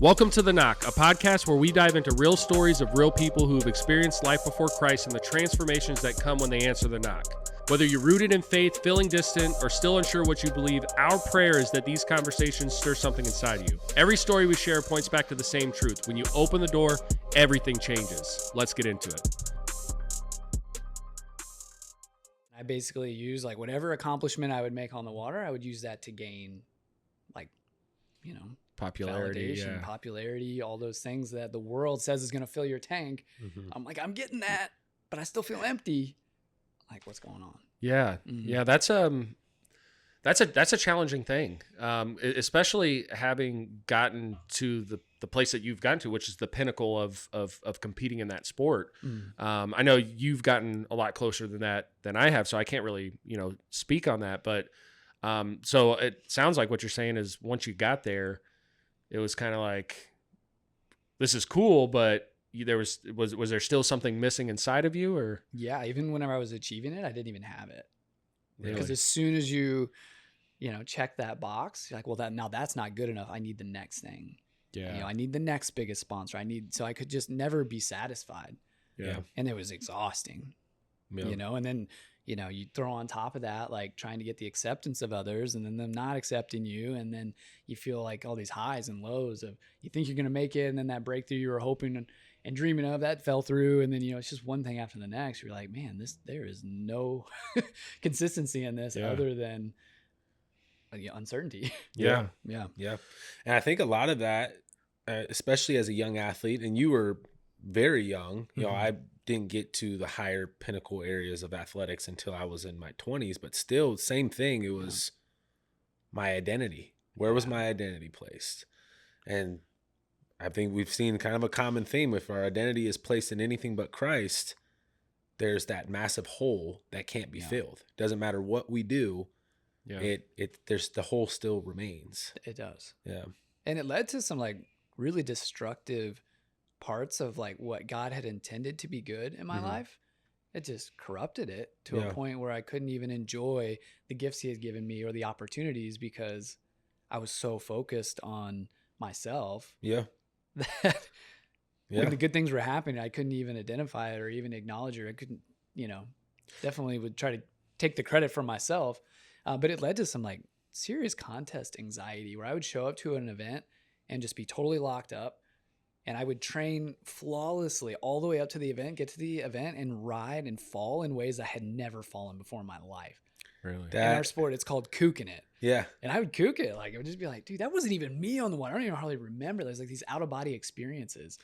Welcome to The Knock, a podcast where we dive into real stories of real people who have experienced life before Christ and the transformations that come when they answer the knock. Whether you're rooted in faith, feeling distant, or still unsure what you believe, our prayer is that these conversations stir something inside you. Every story we share points back to the same truth. When you open the door, everything changes. Let's get into it. I basically use like whatever accomplishment I would make on the water, I would use that to gain Popularity, validation, popularity, all those things that the world says is going to fill your tank. Mm-hmm. I'm like, I'm getting that, but I still feel empty. Like, what's going on? Yeah. Mm-hmm. Yeah. That's a challenging thing. Especially having gotten to the place that you've gotten to, which is the pinnacle of competing in that sport. Mm-hmm. I know you've gotten a lot closer than I have, so I can't really, speak on that, but, so it sounds like what you're saying is once you got there, it was kind of like, this is cool, but was there still something missing inside of you, or? Yeah. Even whenever I was achieving it, I didn't even have it. Really? Because as soon as you check that box, you're like, well, that's not good enough. I need the next thing. Yeah. I need the next biggest sponsor. So I could just never be satisfied. Yeah. And it was exhausting, Yeah. and then, you throw on top of that, like trying to get the acceptance of others and then them not accepting you. And then you feel like all these highs and lows of, you think you're going to make it. And then that breakthrough you were hoping and dreaming of that fell through. And then, it's just one thing after the next. You're like, man, there is no consistency in this other than uncertainty. Yeah. Yeah. And I think a lot of that, especially as a young athlete, and you were very young, I didn't get to the higher pinnacle areas of athletics until I was in my 20s, but still same thing. It was my identity. Where was my identity placed? And I think we've seen kind of a common theme. If our identity is placed in anything but Christ, there's that massive hole that can't be filled. Doesn't matter what we do. Yeah. There's the hole still remains. It does. Yeah. And it led to some like really destructive parts of like what God had intended to be good in my life. It just corrupted it to a point where I couldn't even enjoy the gifts he had given me or the opportunities because I was so focused on myself. Yeah. That when the good things were happening, I couldn't even identify it or even acknowledge it. I couldn't, definitely would try to take the credit for myself. But it led to some like serious contest anxiety where I would show up to an event and just be totally locked up. And I would train flawlessly all the way up to the event, get to the event and ride and fall in ways I had never fallen before in my life. Really? In our sport, it's called kooking it. Yeah. And I would kook it. Like, I would just be like, dude, that wasn't even me on the one. I don't even hardly remember. There's like these out of body experiences.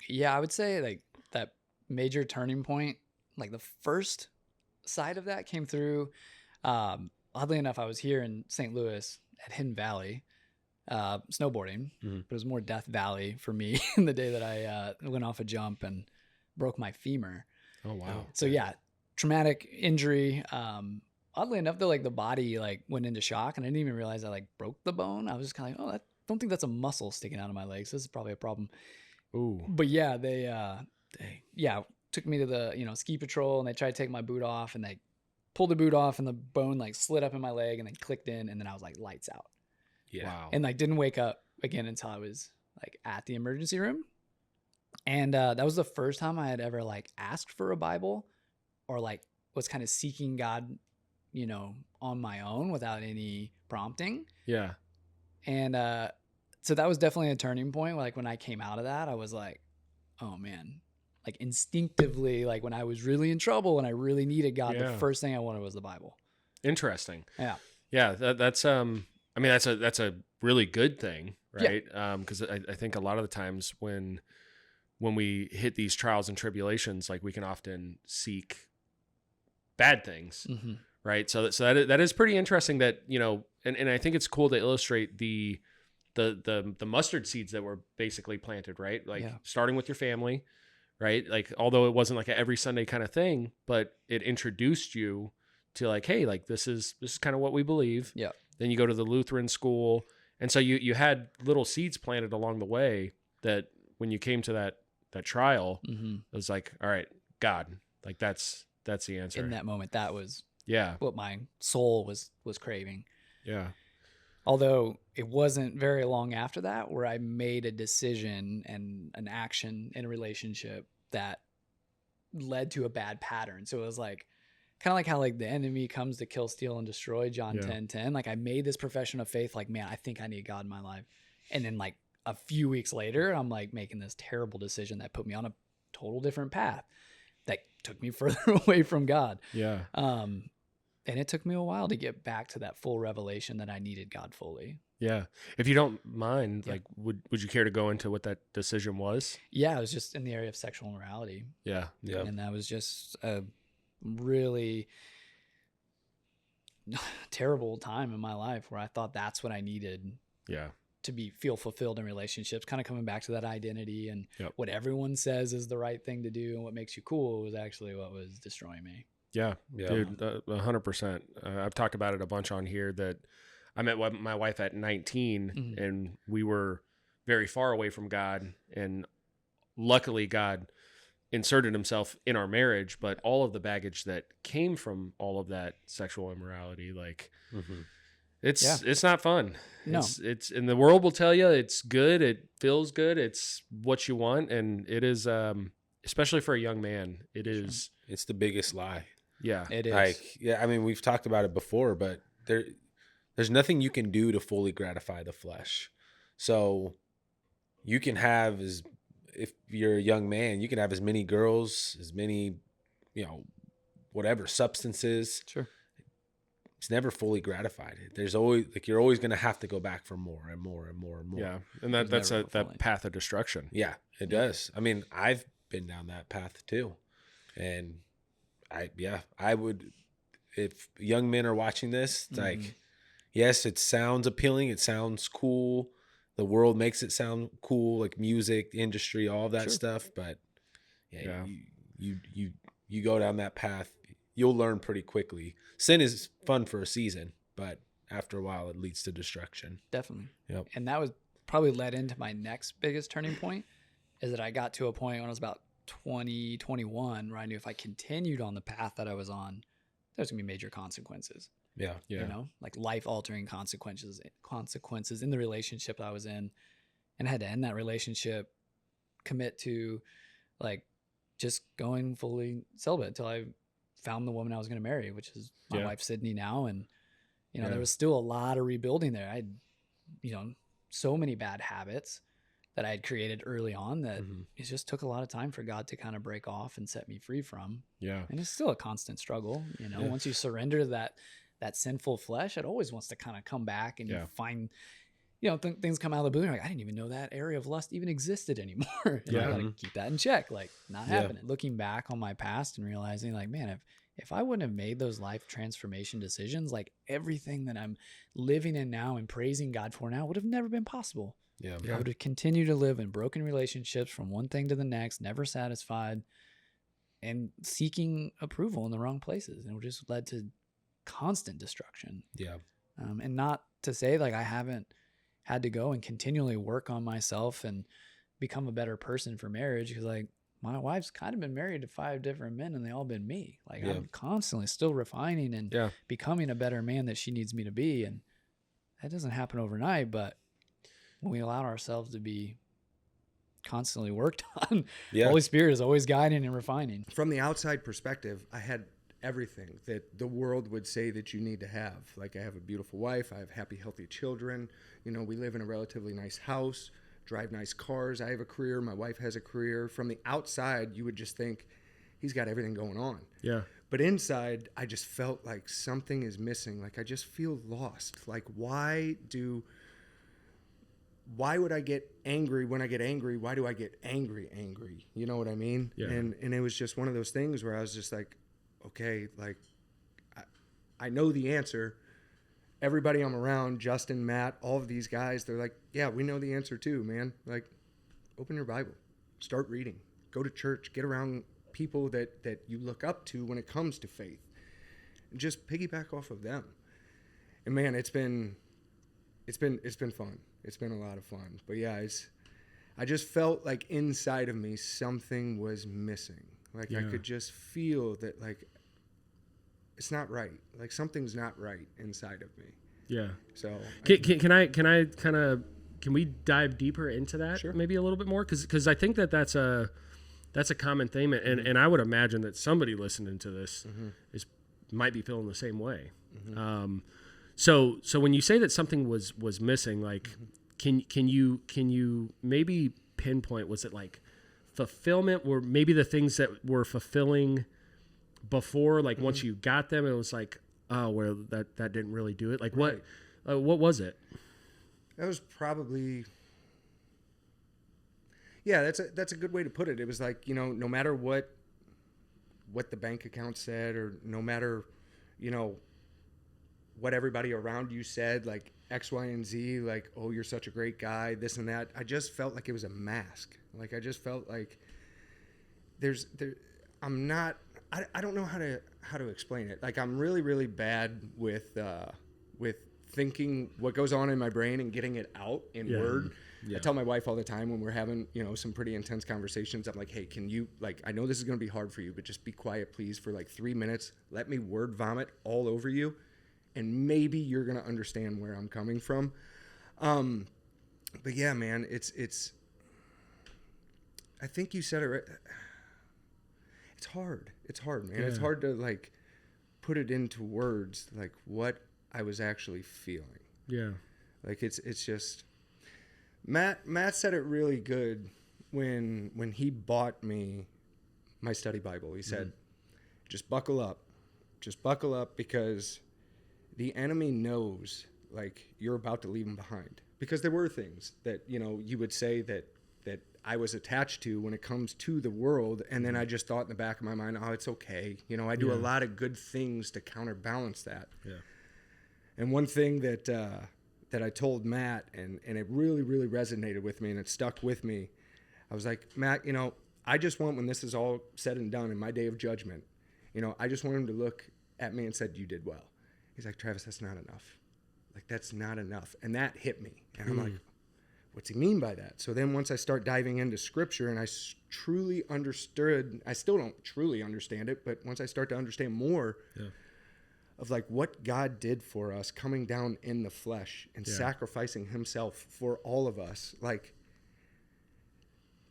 Yeah. I would say like that major turning point, like the first side of that came through. Oddly enough, I was here in St. Louis at Hidden Valley, snowboarding, but it was more Death Valley for me the day that I went off a jump and broke my femur. Oh, wow. So yeah, traumatic injury. Oddly enough, though, like the body like went into shock and I didn't even realize I like broke the bone. I was just kind of like, I don't think that's a muscle sticking out of my legs. This is probably a problem. Ooh. But yeah, they took me to the ski patrol and they tried to take my boot off and they pulled the boot off and the bone like slid up in my leg and then clicked in and then I was like lights out. Yeah. Wow. And like didn't wake up again until I was like at the emergency room. And that was the first time I had ever like asked for a Bible or like was kind of seeking God, on my own without any prompting. Yeah. And so that was definitely a turning point. Like when I came out of that, I was like, oh man, like instinctively, like when I was really in trouble and I really needed God, the first thing I wanted was the Bible. Interesting. Yeah. Yeah. That's that's a really good thing, right? Because I think a lot of the times when we hit these trials and tribulations, like we can often seek bad things, right? So that is pretty interesting that, and I think it's cool to illustrate the mustard seeds that were basically planted, right? Like starting with your family, right? Like, although it wasn't like a every Sunday kind of thing, but it introduced you to like, hey, like this is kind of what we believe. Yeah. Then you go to the Lutheran school. And so you had little seeds planted along the way that when you came to that trial, it was like, all right, God, like that's the answer. In that moment, that was Yeah. what my soul was craving. Yeah. Although it wasn't very long after that where I made a decision and an action in a relationship that led to a bad pattern. So it was like kind of like how like the enemy comes to kill, steal, and destroy, John 10:10. Like I made this profession of faith, like, man, I think I need God in my life. And then like a few weeks later, I'm like making this terrible decision that put me on a total different path that took me further away from God. Yeah. And it took me a while to get back to that full revelation that I needed God fully. Yeah. If you don't mind, like, would you care to go into what that decision was? Yeah, it was just in the area of sexual immorality. Yeah. Yeah. And that was just a really terrible time in my life where I thought that's what I needed Yeah. to feel fulfilled in relationships, kind of coming back to that identity and what everyone says is the right thing to do and what makes you cool was actually what was destroying me. Yeah, dude, 100%. I've talked about it a bunch on here that I met my wife at 19 and we were very far away from God, and luckily God inserted himself in our marriage, but all of the baggage that came from all of that sexual immorality, like it's not fun. No. It's and the world will tell you it's good, it feels good, it's what you want, and it is especially for a young man, it's the biggest lie. Yeah. It is. Like, I mean, we've talked about it before, but there's nothing you can do to fully gratify the flesh. So you can have if you're a young man, you can have as many girls, as many, whatever substances. Sure. It's never fully gratified. There's always you're always going to have to go back for more and more and more and more. Yeah. And that's that path of destruction. Yeah, it does. I mean, I've been down that path too. And I would, if young men are watching this, it's like, yes, it sounds appealing. It sounds cool. The world makes it sound cool, like music, industry, all of that stuff. But you go down that path, you'll learn pretty quickly. Sin is fun for a season, but after a while it leads to destruction. Definitely. Yep. And that was probably led into my next biggest turning point is that I got to a point when I was about 2021 where I knew if I continued on the path that I was on, there's gonna be major consequences. Yeah. Like life-altering consequences in the relationship that I was in, and I had to end that relationship, commit to like just going fully celibate until I found the woman I was gonna marry, which is my wife Sydney now. And there was still a lot of rebuilding there. I had so many bad habits that I had created early on that it just took a lot of time for God to kind of break off and set me free from. Yeah. And it's still a constant struggle. Once you surrender that sinful flesh, it always wants to kind of come back, and you find, things come out of the blue. You're like, I didn't even know that area of lust even existed anymore. And I gotta keep that in check. Like, not happening. Looking back on my past and realizing like, man, if I wouldn't have made those life transformation decisions, like everything that I'm living in now and praising God for now would have never been possible. Yeah. I would have continued to live in broken relationships from one thing to the next, never satisfied, and seeking approval in the wrong places. And it just led to constant destruction. Yeah. And not to say like I haven't had to go and continually work on myself and become a better person for marriage, because like my wife's kind of been married to 5 different men and they all been me. Like I'm constantly still refining and becoming a better man that she needs me to be. And that doesn't happen overnight, but when we allow ourselves to be constantly worked on, the Holy Spirit is always guiding and refining. From the outside perspective, I had everything that the world would say that you need to have. Like, I have a beautiful wife, I have happy, healthy children, we live in a relatively nice house, drive nice cars, I have a career, my wife has a career. From the outside, you would just think he's got everything going on. Yeah. But inside, I just felt like something is missing. Like, I just feel lost. Like, why would I get angry when I get angry? Why do I get angry? You know what I mean? Yeah. And it was just one of those things where I was just like, okay, like, I know the answer. Everybody I'm around, Justin, Matt, all of these guys, they're like, yeah, we know the answer too, man. Like, open your Bible, start reading, go to church, get around people that you look up to when it comes to faith, and just piggyback off of them. And man, it's been fun. It's been a lot of fun. But yeah, I just felt like inside of me something was missing. Like I could just feel that, like, it's not right. Like, something's not right inside of me. Yeah. So can we dive deeper into that Sure. maybe a little bit more? Because I think that's a common theme, and I would imagine that somebody listening to this might be feeling the same way. So when you say that something was missing, like can you maybe pinpoint, was it like fulfillment, or maybe the things that were fulfilling before, like once you got them, it was like, oh, well, that didn't really do it. Like what was it? That was probably, yeah, that's a good way to put it. It was like, you know, no matter what the bank account said, or no matter, you know, what everybody around you said, like X, Y, and Z, like, oh, you're such a great guy, this and that. I just felt like it was a mask. Like, I just felt like I don't know how to explain it. Like, I'm really, really bad with thinking what goes on in my brain and getting it out in word. I tell my wife all the time when we're having, you know, some pretty intense conversations, I'm like, hey, can you, like, I know this is going to be hard for you, but just be quiet, please, for like 3 minutes. Let me word vomit all over you, and maybe you're going to understand where I'm coming from. But yeah, man, it's I think you said it right. It's hard, man. Yeah. It's hard to like put it into words, like what I was actually feeling. Yeah. Like it's just Matt said it really good when he bought me my study Bible. He said, just buckle up, because the enemy knows like you're about to leave him behind. Because there were things that, you know, you would say that I was attached to when it comes to the world. And then I just thought in the back of my mind, oh, it's okay. You know, I do a lot of good things to counterbalance that. Yeah. And one thing that I told Matt, and it really, really resonated with me, and it stuck with me. I was like, Matt, you know, I just want, when this is all said and done in my day of judgment, you know, I just want him to look at me and said, you did well. He's like, Travis, that's not enough. Like, that's not enough. And that hit me. And I'm like, what's he mean by that? So then once I start diving into scripture and I truly understood, I still don't truly understand it, but once I start to understand more of like what God did for us, coming down in the flesh and sacrificing himself for all of us, like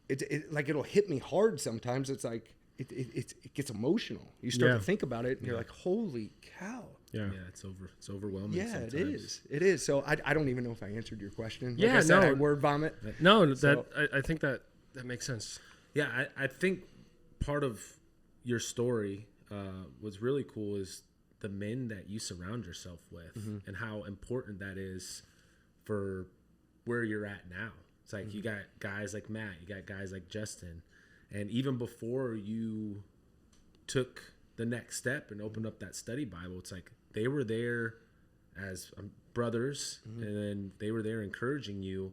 it like it'll hit me hard sometimes. It's like it gets emotional. You start to think about it and you're like, holy cow. Yeah, it's overwhelming. Yeah, sometimes. it is. So I don't even know if I answered your question. Like yeah, I said, I word vomit. No, so, I think that makes sense. Yeah, I think part of your story what's really cool is the men that you surround yourself with and how important that is for where you're at now. It's like you got guys like Matt, you got guys like Justin, and even before you took the next step and opened up that study Bible, it's like they were there as brothers, and then they were there encouraging you.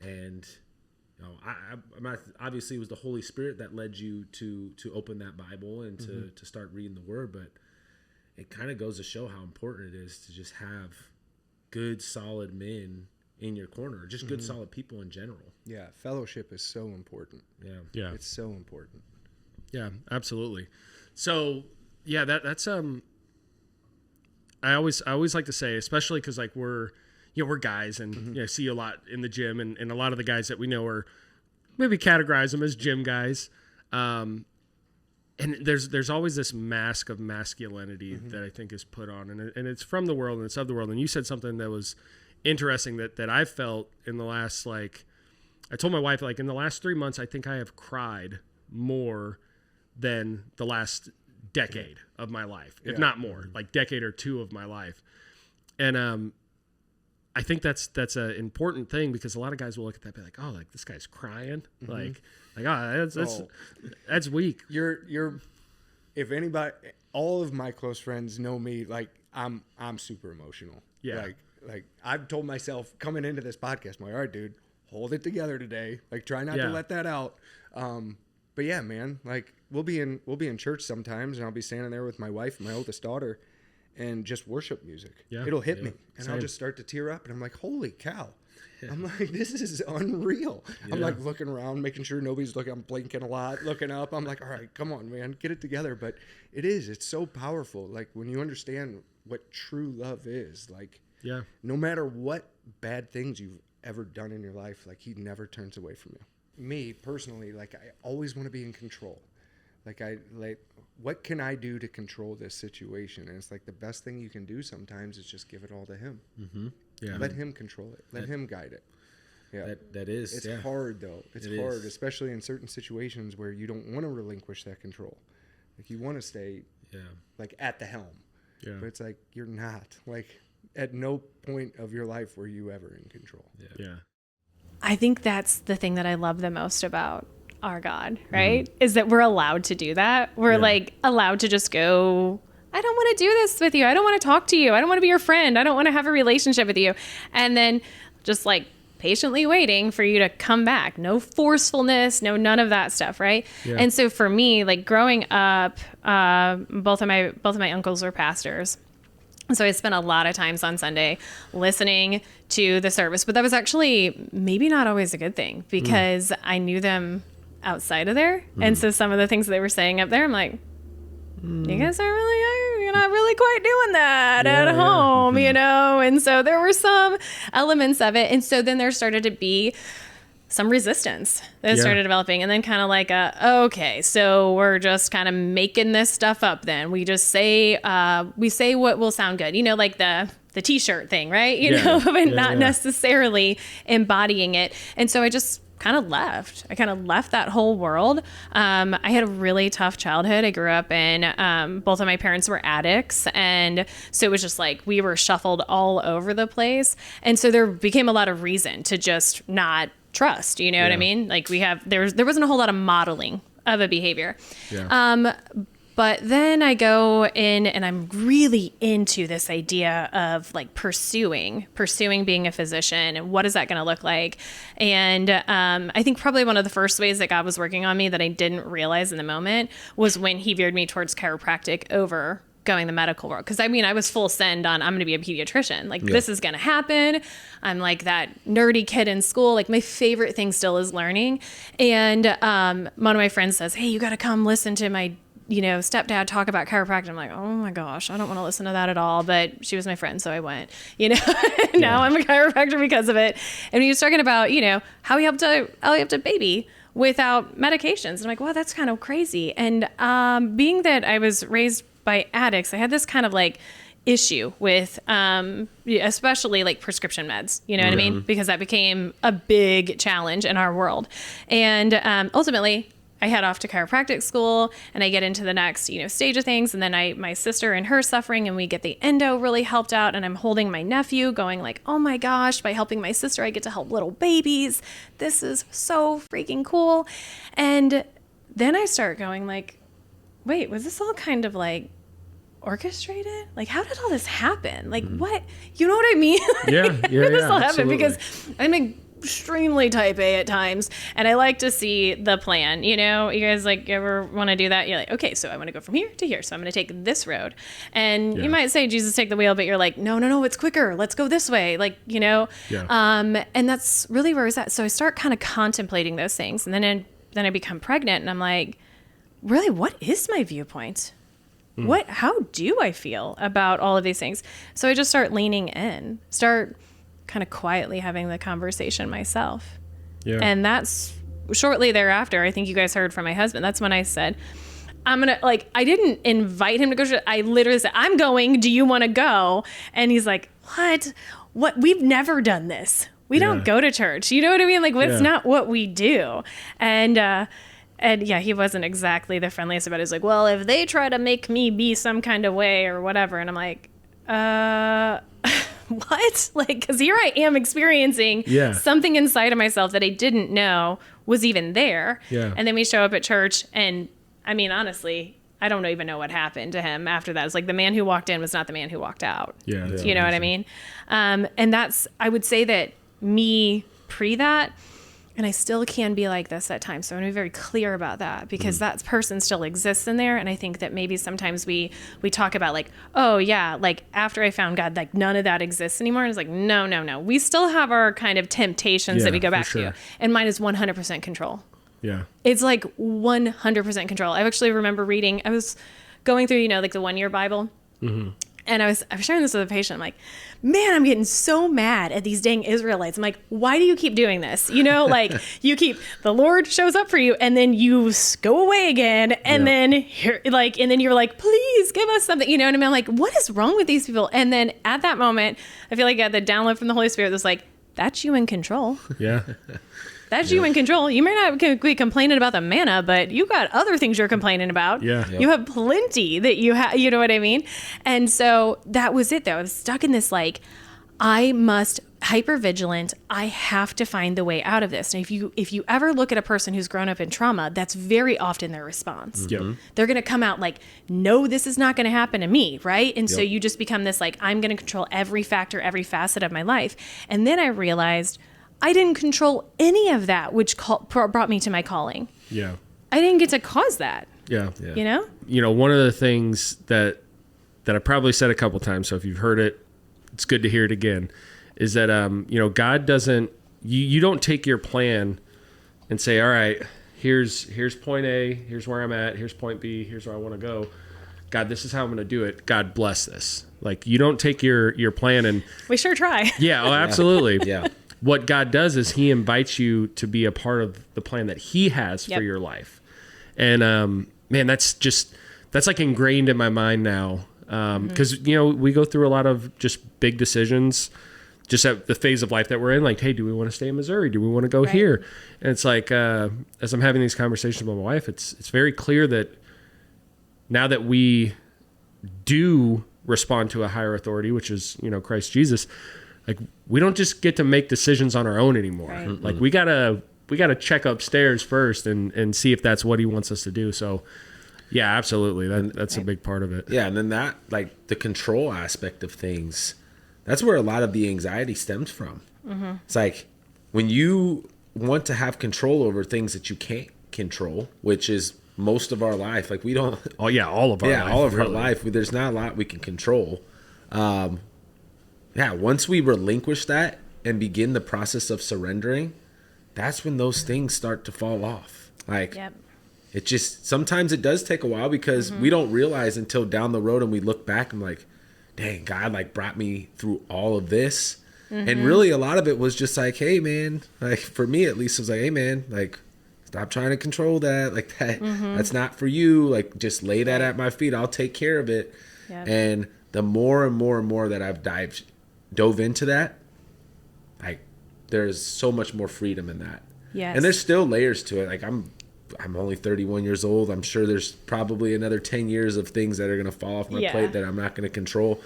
And you know, I obviously it was the Holy Spirit that led you to open that Bible and to start reading the Word, but it kind of goes to show how important it is to just have good, solid men in your corner, just good, solid people in general. Yeah, fellowship is so important. Yeah, it's so important. Yeah, absolutely. So yeah, that's I always like to say, especially because like we're guys, and you know, see a lot in the gym, and a lot of the guys that we know are maybe categorize them as gym guys. And there's always this mask of masculinity that I think is put on, and it's from the world and it's of the world. And you said something that was interesting that I felt in the last, like, I told my wife, like, in the last 3 months, I think I have cried more than the last decade of my life, if not more, like decade or two of my life. And I think that's an important thing, because a lot of guys will look at that and be like, oh, like this guy's crying, like that's weak. You're if anybody, all of my close friends know me, like I'm super emotional. Yeah, like I've told myself coming into this podcast, I'm like, all right, dude, hold it together today. Like, try not to let that out. But yeah, man, like we'll be in church sometimes, and I'll be standing there with my wife and my oldest daughter, and just worship music. Yeah, it'll hit me, and I'll just start to tear up, and I'm like, holy cow. I'm like, this is unreal. I'm like looking around, making sure nobody's looking. I'm blinking a lot, looking up. I'm like, all right, come on, man, get it together. But it's so powerful. Like when you understand what true love is, like Yeah. No matter what bad things you've ever done in your life, like he never turns away from you. Me personally, like I always want to be in control. Like what can I do to control this situation? And it's like the best thing you can do sometimes is just give it all to him. Mm-hmm. Yeah. Let him control it. Let him guide it. Yeah. That is. It's hard though. It's hard, especially in certain situations where you don't want to relinquish that control. Like you want to stay like at the helm. Yeah. But it's like you're not. Like at no point of your life were you ever in control. Yeah. I think that's the thing that I love the most about our God, right? Is that we're allowed to do that. We're like allowed to just go, I don't want to do this with you. I don't want to talk to you. I don't want to be your friend. I don't want to have a relationship with you. And then just like patiently waiting for you to come back. No forcefulness, no none of that stuff, right? Yeah. And so for me, like growing up, both of my uncles were pastors. So I spent a lot of times on Sunday listening to the service, but that was actually maybe not always a good thing because I knew them outside of there. And so some of the things they were saying up there, I'm like, you guys you're not really quite doing that at home, you know? And so there were some elements of it. And so then there started to be some resistance that started developing, and then kind of like okay, so we're just kind of making this stuff up. Then we just say what will sound good, you know, like the t-shirt thing, right? You know, but not necessarily embodying it. And so I just kind of left. I kind of left that whole world. I had a really tough childhood. I grew up in, both of my parents were addicts. And so it was just like, we were shuffled all over the place. And so there became a lot of reason to just not trust, you know what I mean? Like there wasn't a whole lot of modeling of a behavior. Yeah. But then I go in and I'm really into this idea of like pursuing being a physician and what is that going to look like? And I think probably one of the first ways that God was working on me that I didn't realize in the moment was when he veered me towards chiropractic over going the medical world. Cause I mean, I was full send on, I'm going to be a pediatrician. Like this is going to happen. I'm like that nerdy kid in school. Like my favorite thing still is learning. And one of my friends says, hey, you got to come listen to my stepdad talk about chiropractic. I'm like, oh my gosh, I don't want to listen to that at all. But she was my friend, so I went, now I'm a chiropractor because of it. And he was talking about, how he helped a baby without medications. And I'm like, wow, that's kind of crazy. And being that I was raised by addicts, I had this kind of like issue with especially like prescription meds, you know what I mean? Because that became a big challenge in our world. And ultimately, I head off to chiropractic school and I get into the next, stage of things. And then my sister and her suffering and we get the endo really helped out. And I'm holding my nephew going like, oh my gosh, by helping my sister, I get to help little babies. This is so freaking cool. And then I start going like, wait, was this all kind of like orchestrated? Like, how did all this happen? Like what, you know what I mean? Yeah. How did this all happen? Because I'm extremely type A at times and I like to see the plan, you guys like ever want to do that? You're like, okay, so I want to go from here to here, so I'm going to take this road. And you might say, Jesus, take the wheel, but you're like, no, it's quicker, let's go this way, like, and that's really where I was at. So I start kind of contemplating those things, and then I become pregnant and I'm like, really, what is my viewpoint? How do I feel about all of these things? So I just start leaning in, start kind of quietly having the conversation myself. Yeah. And that's shortly thereafter, I think you guys heard from my husband. That's when I said, I didn't invite him to go. I literally said, I'm going. Do you want to go? And he's like, what? We've never done this. We don't go to church. You know what I mean? Like, it's not what we do. And yeah, he wasn't exactly the friendliest about it. He's like, well, if they try to make me be some kind of way or whatever. And I'm like, what? Like, because here I am experiencing something inside of myself that I didn't know was even there. Yeah. And then we show up at church and I mean, honestly, I don't even know what happened to him after that. It's like the man who walked in was not the man who walked out. Yeah. You know what I mean? And I would say that me pre that, and I still can be like this at times. So I want to be very clear about that because that person still exists in there. And I think that maybe sometimes we talk about like, oh yeah, like after I found God, like none of that exists anymore. And it's like, no. We still have our kind of temptations that we go back to. And mine is 100% control. Yeah. It's like 100% control. I actually remember reading, I was going through, like the 1 year Bible. And I was sharing this with a patient. I'm like, man, I'm getting so mad at these dang Israelites. I'm like, why do you keep doing this? You know, like the Lord shows up for you and then you go away again. And then you're like, please give us something, you know what I mean? I'm like, what is wrong with these people? And then at that moment, I feel like I got the download from the Holy Spirit that's like, that's you in control. Yeah. That's you in control. You may not be complaining about the manna, but you got other things you're complaining about. Yeah. You have plenty that you have, you know what I mean? And so that was it though. I was stuck in this like, I must hyper-vigilant. I have to find the way out of this. And if you ever look at a person who's grown up in trauma, that's very often their response. Yep. They're going to come out like, no, this is not going to happen to me. Right. And so you just become this, like, I'm going to control every factor, every facet of my life. And then I realized I didn't control any of that, which brought me to my calling. Yeah. I didn't get to cause that. Yeah. You know? You know, one of the things that I probably said a couple times, so if you've heard it, it's good to hear it again, is that, you know, God doesn't, you don't take your plan and say, all right, here's point A, here's where I'm at, here's point B, here's where I want to go. God, this is how I'm going to do it. God bless this. Like, you don't take your plan and... We sure try. Yeah, oh, absolutely. Yeah. What God does is he invites you to be a part of the plan that he has for your life. And, man, that's like ingrained in my mind now. Because, you know, we go through a lot of just big decisions just at the phase of life that we're in. Like, hey, do we want to stay in Missouri? Do we want to go here? And it's like, as I'm having these conversations with my wife, it's very clear that now that we do respond to a higher authority, which is, you know, Christ Jesus, like, we don't just get to make decisions on our own anymore. Right. Like, we gotta check upstairs first and see if that's what he wants us to do. So yeah, absolutely. That's a big part of it. Yeah. And then that, like, the control aspect of things, that's where a lot of the anxiety stems from. It's like when you want to have control over things that you can't control, which is most of our life. Like, we don't, all of our life. All of our life. There's not a lot we can control. Once we relinquish that and begin the process of surrendering, that's when those things start to fall off. Like, it just, sometimes it does take a while because we don't realize until down the road and we look back and like, dang, God, like, brought me through all of this. And really a lot of it was just like, hey man, like, for me at least, it was like, hey man, like, stop trying to control that. Like, that's not for you. Like, just lay that at my feet. I'll take care of it. And the more and more and more that I've dove into that, like, there's so much more freedom in that. And there's still layers to it. Like, I'm only 31 years old. I'm sure there's probably another 10 years of things that are going to fall off my plate that I'm not going to control.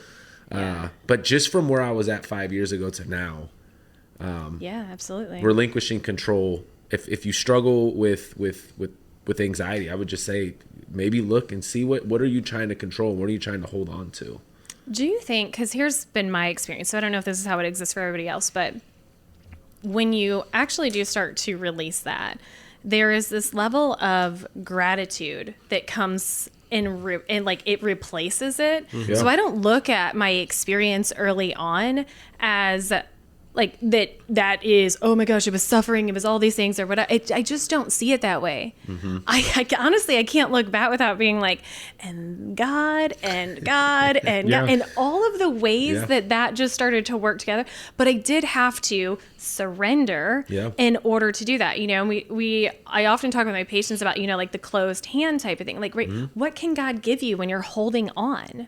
But just from where I was at 5 years ago to now, absolutely. Relinquishing control. If you struggle with anxiety, I would just say maybe look and see what are you trying to control? What are you trying to hold on to? Do you think, because here's been my experience, so I don't know if this is how it exists for everybody else, but when you actually do start to release that, there is this level of gratitude that comes and like it replaces it. So I don't look at my experience early on as like that is, oh my gosh, it was suffering, it was all these things or whatever. I just don't see it that way. I honestly, I can't look back without being like, and God and God and God, and all of the ways that just started to work together. But I did have to surrender in order to do that. You know, I often talk with my patients about, you know, like the closed hand type of thing. Like, right, what can God give you when you're holding on?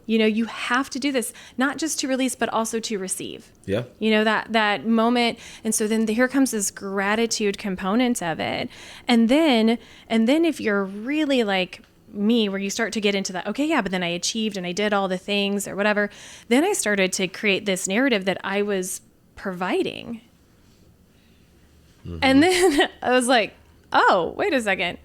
You know, you have to do this, not just to release, but also to receive. You know, that moment. And so then here comes this gratitude component of it. And then if you're really like me, where you start to get into that, okay, yeah, but then I achieved and I did all the things or whatever. Then I started to create this narrative that I was providing. And then I was like, oh, wait a second.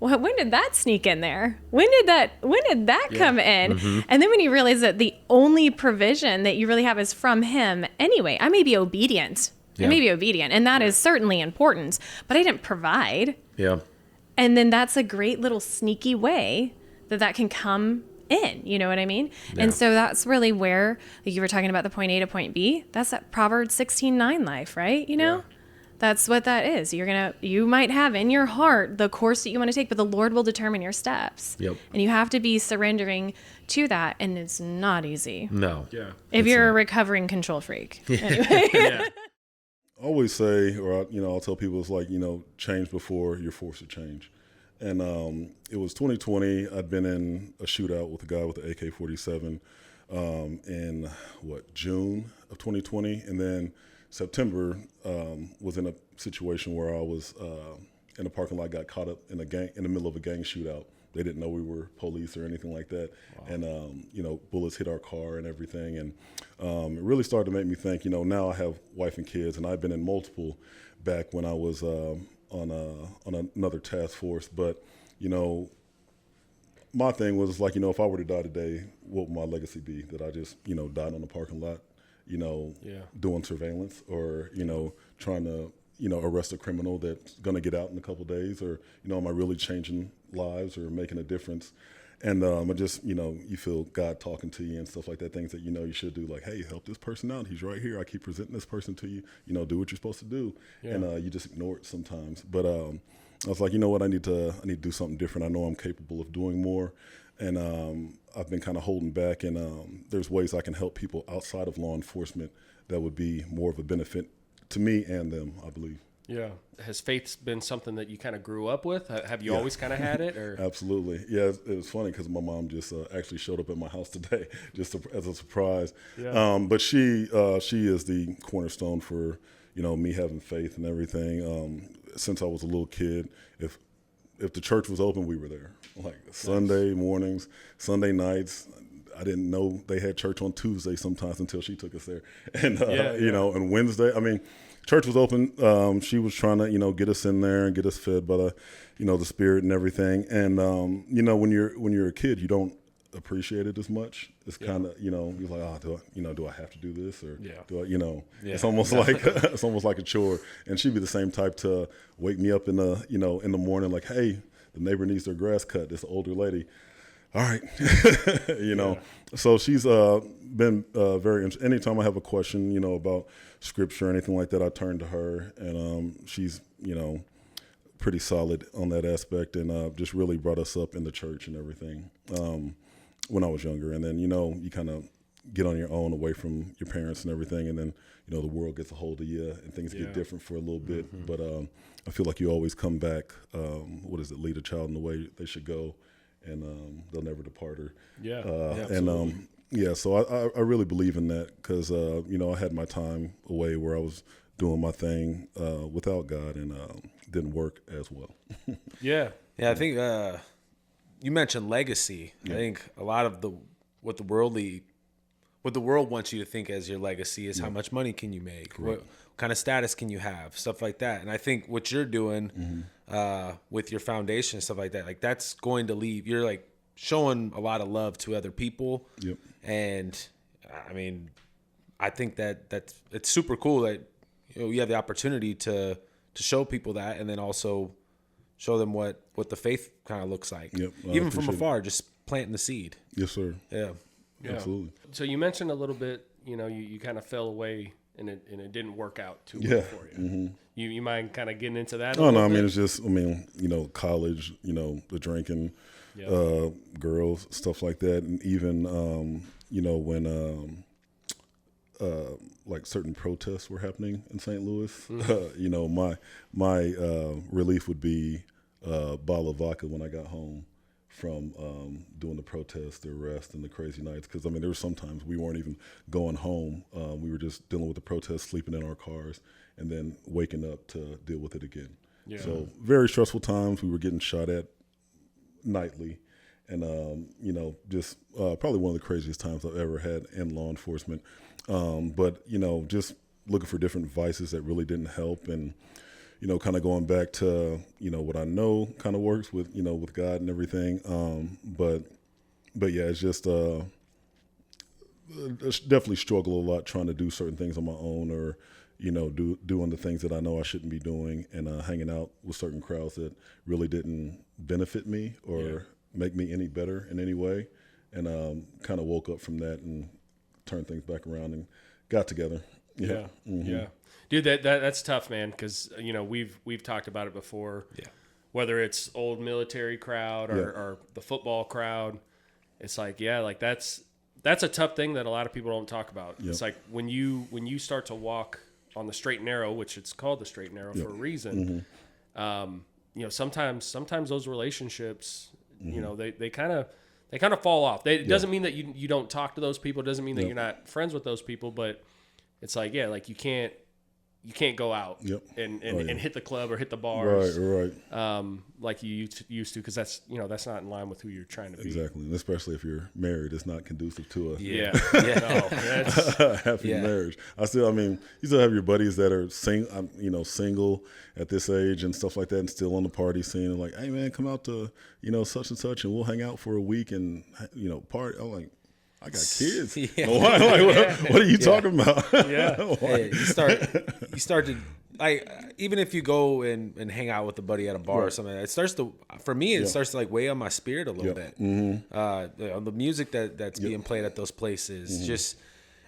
Well, when did that sneak in there? When did that come in? And then when you realize that the only provision that you really have is from him anyway, I may be obedient. And that is certainly important, but I didn't provide. And then that's a great little sneaky way that can come in, you know what I mean? And so that's really where, like you were talking about the point A to point B, that's that Proverbs 16:9 life, right? You know, That's what that is. You might have in your heart the course that you want to take, but the Lord will determine your steps. Yep. And you have to be surrendering to that. And it's not easy. No. Yeah. If you're a recovering control freak. Anyway. Yeah. I always say, or I'll tell people, it's like, change before you're forced to change. And it was 2020. I'd been in a shootout with a guy with the AK-47 in June of 2020, and then September was in a situation where I was in a parking lot, got caught up in the middle of a gang shootout. They didn't know we were police or anything like that. Wow. And, bullets hit our car and everything. And it really started to make me think, now I have wife and kids, and I've been in multiple back when I was on another task force. But, my thing was like, if I were to die today, what would my legacy be? That I just, died on the parking lot, doing surveillance or, trying to, arrest a criminal that's going to get out in a couple of days, or, am I really changing lives or making a difference? And I just, you feel God talking to you and stuff like that, things that, you should do, like, hey, help this person out. He's right here. I keep presenting this person to you, do what you're supposed to do. Yeah. And you just ignore it sometimes. But I was like, you know what, I need to do something different. I know I'm capable of doing more. And I've been kind of holding back, and there's ways I can help people outside of law enforcement that would be more of a benefit to me and them, I believe. Yeah. Has faith been something that you kind of grew up with? Have you always kind of had it? Or? Absolutely. Yeah, it was funny because my mom just actually showed up at my house today just as a surprise. Yeah. But she is the cornerstone for, me having faith and everything. Since I was a little kid, if the church was open, we were there. Like Sunday mornings, Sunday nights. I didn't know they had church on Tuesday sometimes until she took us there. And, and Wednesday, church was open. She was trying to, get us in there and get us fed by the, the Spirit and everything. And, when you're a kid, you don't appreciate it as much. It's kind of, you're like, oh, do I have to do this? Or do I, it's almost like a chore. And she'd be the same type to wake me up in the morning, like, hey, the neighbor needs their grass cut. This older lady. All right. So she's been very interesting. Anytime I have a question, about scripture or anything like that, I turn to her, and she's, pretty solid on that aspect, and just really brought us up in the church and everything when I was younger. And then, you kind of get on your own away from your parents and everything, and then, the world gets a hold of you and things get different for a little bit. Mm-hmm. But I feel like you always come back, lead a child in the way they should go, and they'll never depart her. So I really believe in that because, I had my time away where I was doing my thing without God, and didn't work as well. Yeah, I think you mentioned legacy. Yeah. I think a lot of what the world wants you to think as your legacy is how much money can you make, what kind of status can you have, stuff like that. And I think what you're doing with your foundation and stuff like that, like that's going to leave. You're like showing a lot of love to other people. Yep. And I think that it's super cool that you have the opportunity to show people that, and then also show them what the faith kind of looks like. Yep. Even from afar, just planting the seed. Yes, sir. Yeah. Absolutely. So you mentioned a little bit, you kind of fell away and it didn't work out too well for you. Mm-hmm. You mind kind of getting into that? It's just, college, the drinking, girls, stuff like that. And even, when, like certain protests were happening in St. Louis, mm-hmm. My relief would be a bottle of vodka when I got home from doing the protests, the arrest, and the crazy nights. Because, there were sometimes we weren't even going home. We were just dealing with the protests, sleeping in our cars, and then waking up to deal with it again. Yeah. So very stressful times. We were getting shot at nightly. And, just probably one of the craziest times I've ever had in law enforcement. But, just looking for different vices that really didn't help, and, kind of going back to, what I know kind of works with, with God and everything. But yeah, it's just, definitely struggle a lot trying to do certain things on my own, or, doing the things that I know I shouldn't be doing, and hanging out with certain crowds that really didn't benefit me or make me any better in any way. And kind of woke up from that and turned things back around and got together Yeah. Mm-hmm. Yeah. Dude, that's tough, man. Cause we've talked about it before. Yeah. Whether it's old military crowd or the football crowd, it's like, that's a tough thing that a lot of people don't talk about. Yep. It's like when you start to walk on the straight and narrow, which it's called the straight and narrow for a reason. Sometimes those relationships, they kind of fall off. It doesn't mean that you don't talk to those people. It doesn't mean that you're not friends with those people, but it's like, like you can't go out and hit the club or hit the bars. Right. Like you used to, because that's not in line with who you're trying to be. Exactly. And especially if you're married, it's not conducive to a happy marriage. You still have your buddies that are single at this age and stuff like that, and still on the party scene, and like, hey man, come out to, such and such, and we'll hang out for a week and, party. I'm like, I got kids. What are you talking about? You start to, like, even if you go and hang out with a buddy at a bar or something, it starts to, for me, it starts to like weigh on my spirit a little bit. The music that's being played at those places, just,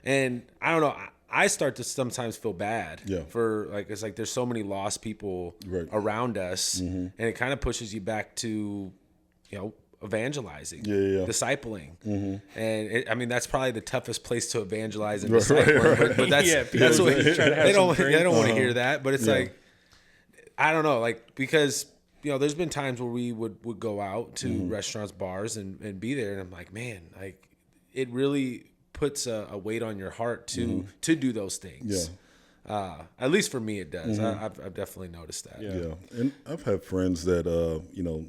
and I don't know, I start to sometimes feel bad for, like, it's like there's so many lost people around us, and it kind of pushes you back to, evangelizing, discipling, and that's probably the toughest place to evangelize and disciple. But that's what they don't want to hear that. But it's like, I don't know, like, because there's been times where we would go out to restaurants, bars, and be there, and I'm like, man, like, it really puts a weight on your heart to do those things. At least for me, it does. I've definitely noticed that. And I've had friends that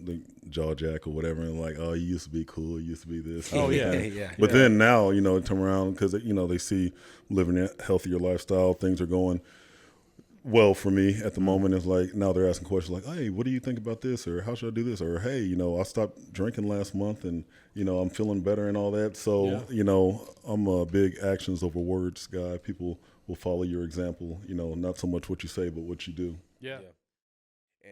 they jaw jack or whatever, and like, oh, you used to be cool, you used to be this. But then now, turn around because they see living a healthier lifestyle, things are going well for me at the moment. It's like now they're asking questions like, hey, what do you think about this, or how should I do this, or hey, I stopped drinking last month and I'm feeling better and all that. So I'm a big actions over words guy. People will follow your example, not so much what you say, but what you do. Yeah.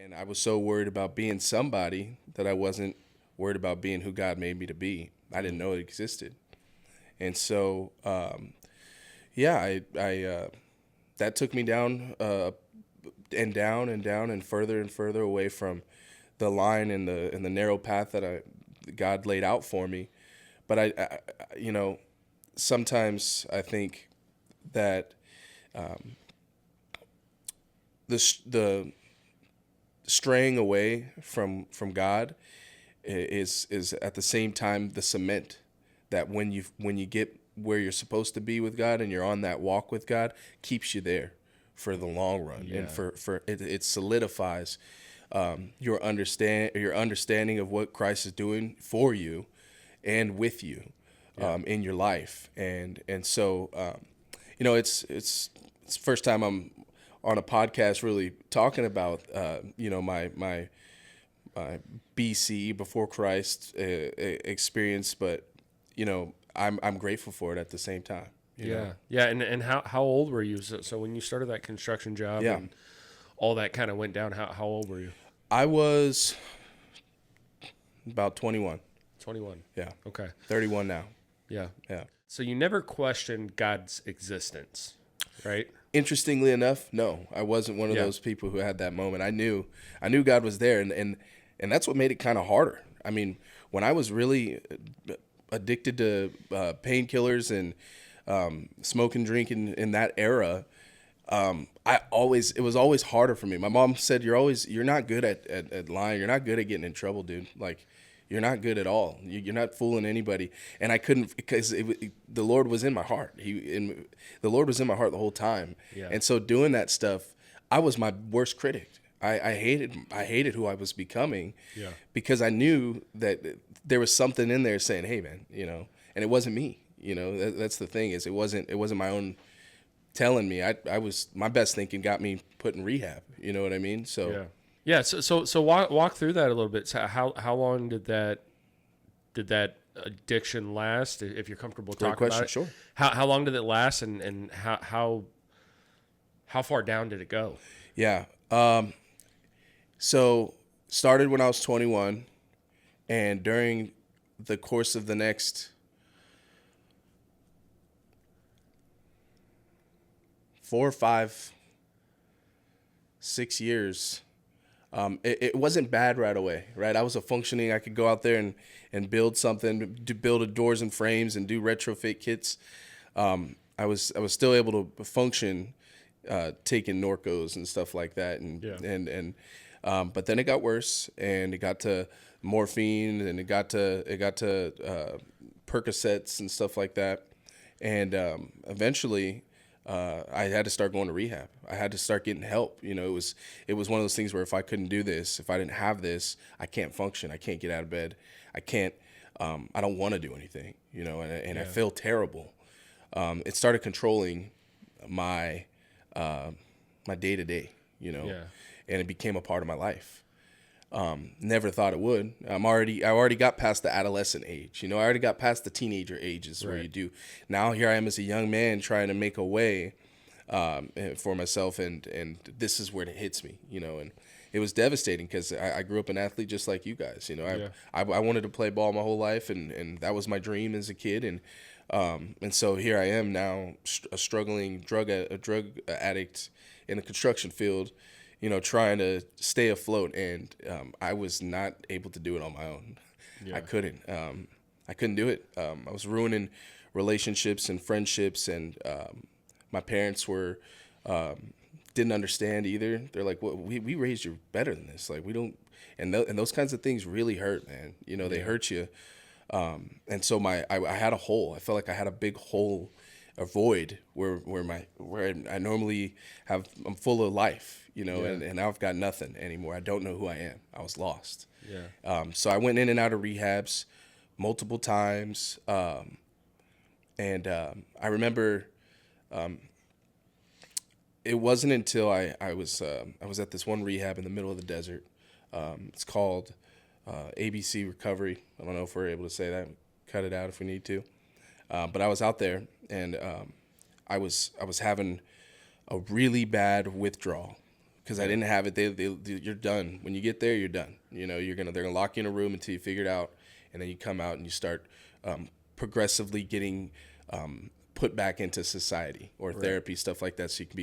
And I was so worried about being somebody that I wasn't worried about being who God made me to be. I didn't know it existed. And so, I that took me down and down and down and further away from the line and the narrow path that God laid out for me. But I sometimes I think that the straying away from God is at the same time the cement that when you get where you're supposed to be with God and you're on that walk with God, keeps you there for the long run. And for it solidifies your understanding of what Christ is doing for you and with you in your life. And so it's the first time I'm on a podcast really talking about my BC, before Christ experience, but I'm grateful for it at the same time. You know? And how old were you? So when you started that construction job and all that kind of went down, how old were you? I was about 21. 21. Yeah. Okay. 31 now. Yeah. Yeah. So you never questioned God's existence, right? Interestingly enough, no, I wasn't one of those people who had that moment. I knew God was there, and that's what made it kind of harder. I mean, when I was really addicted to painkillers and smoking, drinking in that era, it was always harder for me. My mom said, you're not good at lying. You're not good at getting in trouble, dude. Like, you're not good at all. You're not fooling anybody. And I couldn't, because the Lord was in my heart. The Lord was in my heart the whole time. Yeah. And so doing that stuff, I was my worst critic. I hated who I was becoming, because I knew that there was something in there saying, hey man, and it wasn't me. That's the thing, is it wasn't my own telling me. I was, my best thinking got me put in rehab. You know what I mean? So yeah. So walk through that a little bit. So how long did that addiction last? If you're comfortable talking about it, sure. How long did it last, and how far down did it go? Yeah. So started when I was 21, and during the course of the next 4, 5, 6 years, it wasn't bad right away, right? I was I could go out there and build something, build doors and frames and do retrofit kits. I was still able to function, taking Norcos and stuff like that. But then it got worse, and it got to morphine, and it got to Percocets and stuff like that. And eventually, I had to start going to rehab. I had to start getting help. You know, it was one of those things where if I couldn't do this, if I didn't have this, I can't function. I can't get out of bed. I can't. I don't want to do anything. You know, and I feel terrible. It started controlling my day to day. You know, and it became a part of my life. Never thought it would. I already got past the adolescent age. You know, I already got past the teenager ages where you do. Now here I am as a young man trying to make a way for myself, and this is where it hits me. You know, and it was devastating because I grew up an athlete just like you guys. You know, I wanted to play ball my whole life, and that was my dream as a kid, and so here I am now, a struggling drug addict in the construction field. You know, trying to stay afloat, and I was not able to do it on my own. I couldn't do it. I was ruining relationships and friendships, and my parents didn't understand either. They're like, "Well, we raised you better than this. Like, we don't." And those kinds of things really hurt, man. You know, they hurt you. And so I had a hole. I felt like I had a big hole, a void where I normally I'm full of life. You know, and now I've got nothing anymore. I don't know who I am. I was lost. So I went in and out of rehabs multiple times. And I remember it wasn't until I was at this one rehab in the middle of the desert. It's called ABC Recovery. I don't know if we're able to say that. Cut it out if we need to. But I was out there, and I was having a really bad withdrawal. Because I didn't have it, you're done. When you get there, you're done. You know, they're gonna lock you in a room until you figure it out, and then you come out and you start progressively getting put back into society or therapy, stuff like that, so you can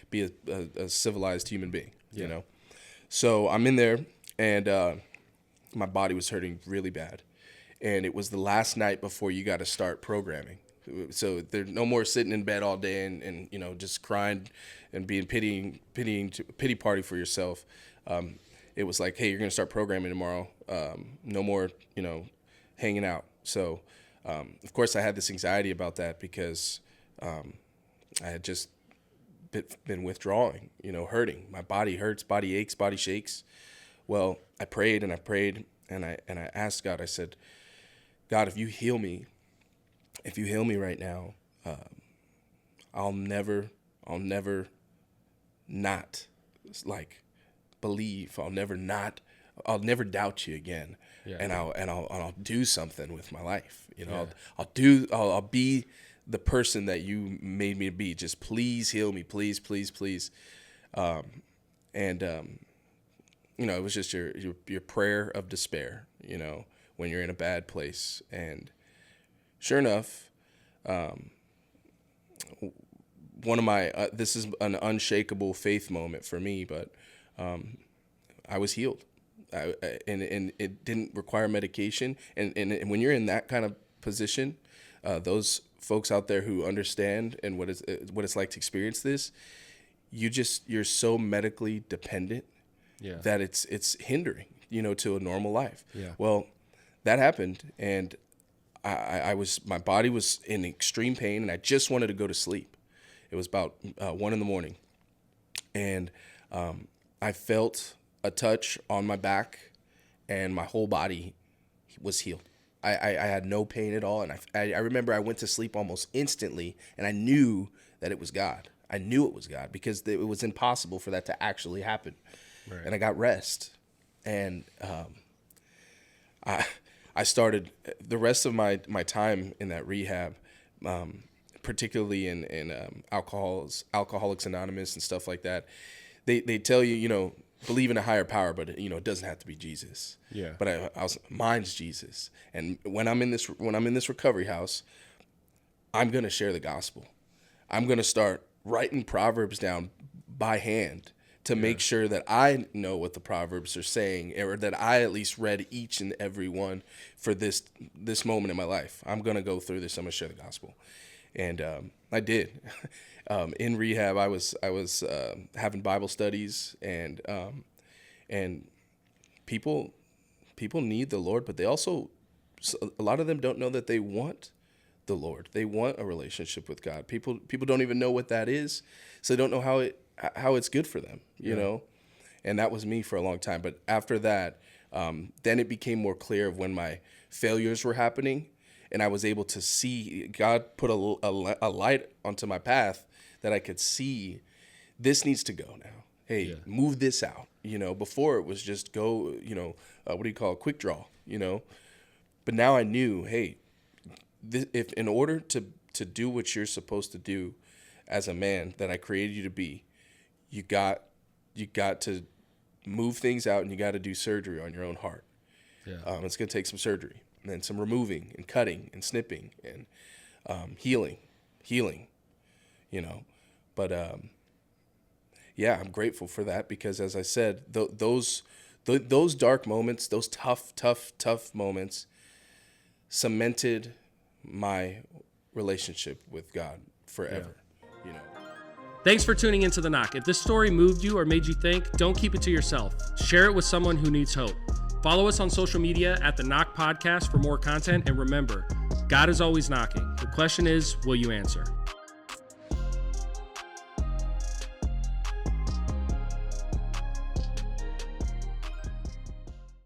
be a civilized human being. You know, so I'm in there, and my body was hurting really bad, and it was the last night before you got to start programming. So there's no more sitting in bed all day and you know, just crying and being pity party for yourself. It was like, hey, you're gonna start programming tomorrow. No more, you know, hanging out. So of course I had this anxiety about that because I had just been withdrawing, you know, hurting. My body hurts, body aches, body shakes. Well, I prayed and I prayed and I asked God. I said, God, if you heal me right now, I'll never not like believe. I'll never doubt you again. And I'll do something with my life. You know, I'll be the person that you made me to be. Just please heal me, please. You know, it was just your prayer of despair, you know, when you're in a bad place. And sure enough, one of my this is an unshakable faith moment for me, but I was healed, and it didn't require medication. And when you're in that kind of position, those folks out there who understand and what it's like to experience this, you're so medically dependent that it's hindering, you know, to a normal life. Well, that happened, and my body was in extreme pain, and I just wanted to go to sleep. It was about 1 a.m, and I felt a touch on my back, and my whole body was healed. I had no pain at all, and I remember I went to sleep almost instantly, and I knew that it was God. I knew it was God because it was impossible for that to actually happen. Right. And I got rest, and I started the rest of my time in that rehab, particularly in Alcoholics Anonymous and stuff like that. They tell you, you know, believe in a higher power, but you know, it doesn't have to be Jesus. Yeah. But mine's Jesus, and when I'm in this recovery house, I'm gonna share the gospel. I'm gonna start writing Proverbs down by hand to make sure that I know what the Proverbs are saying, or that I at least read each and every one for this moment in my life. I'm going to go through this. I'm going to share the gospel. And I did. In rehab, I was having Bible studies, and people need the Lord, but they also, a lot of them don't know that they want the Lord. They want a relationship with God. People don't even know what that is, so they don't know how it's good for them, you know? And that was me for a long time. But after that, then it became more clear of when my failures were happening, and I was able to see, God put a light onto my path that I could see, this needs to go now. Hey, move this out. You know, before it was just go, you know, what do you call it? Quick draw, you know? But now I knew, hey, if in order to do what you're supposed to do as a man that I created you to be, you got to move things out, and you got to do surgery on your own heart. It's going to take some surgery, and then some removing and cutting and snipping and healing, you know. But I'm grateful for that, because as I said, those dark moments, those tough moments cemented my relationship with God forever, you know. Thanks for tuning into The Knock. If this story moved you or made you think, don't keep it to yourself. Share it with someone who needs hope. Follow us on social media at The Knock Podcast for more content. And remember, God is always knocking. The question is, will you answer?